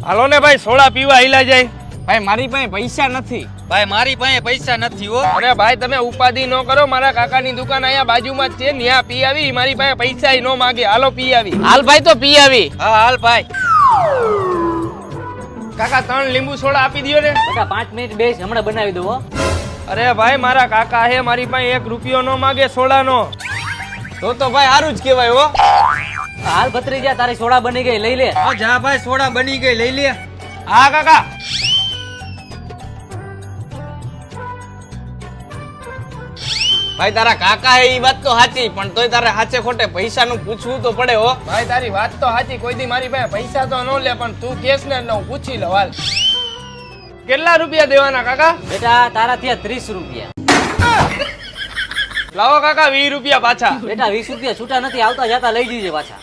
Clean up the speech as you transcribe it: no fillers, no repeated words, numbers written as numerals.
હાલો ને ભાઈ સોડા પીવા હિલા જાય. ભાઈ મારી પાસે પૈસા નથી. ભાઈ મારી પાસે પૈસા નથી હો. અરે ભાઈ તમે ઉપાધિ ન કરો, મારા કાકાની દુકાન અહીંયા બાજુમાં જ છે, ન્યા પી આવી. મારી પાસે પૈસા ય ન માગે. હાલો પી આવી. હાલ ભાઈ તો પી આવી. હા હાલ ભાઈ. કાકા 3 લીંબુ સોડા આપી દયો ને. બેટા 5 મિનિટ બેસ, હમણાં બનાવી દઉં હો. અરે ભાઈ મારા કાકા હે, મારી પાસે 1 રૂપિયો ન માગે સોડાનો. તો ભાઈ સારું જ કહેવાય હો. હાલ ભત્રીજા, તારી સોડા બની ગઈ, લઈ લે. હા જા ભાઈ, સોડા બની ગઈ, લઈ લે. હા કાકા. ભાઈ તારા કાકા હે, ઈ વાત તો સાચી, પણ તોય તારે સાચે ખોટે પૈસાનું પૂછવું તો પડે હો. ભાઈ તારી વાત તો સાચી, કોઈ દી મારી પાસે પૈસા તો ન લે, પણ તું કેસ ને એટલે હું પૂછી લઉં. હાલ કેટલા રૂપિયા દેવાના કાકા? બેટા તારા થયા 30 રૂપિયા. લાવો કાકા 20 રૂપિયા પાછા. બેટા 20 રૂપિયા છૂટા નથી, આવતા જતા લઈ જઈએ પાછા.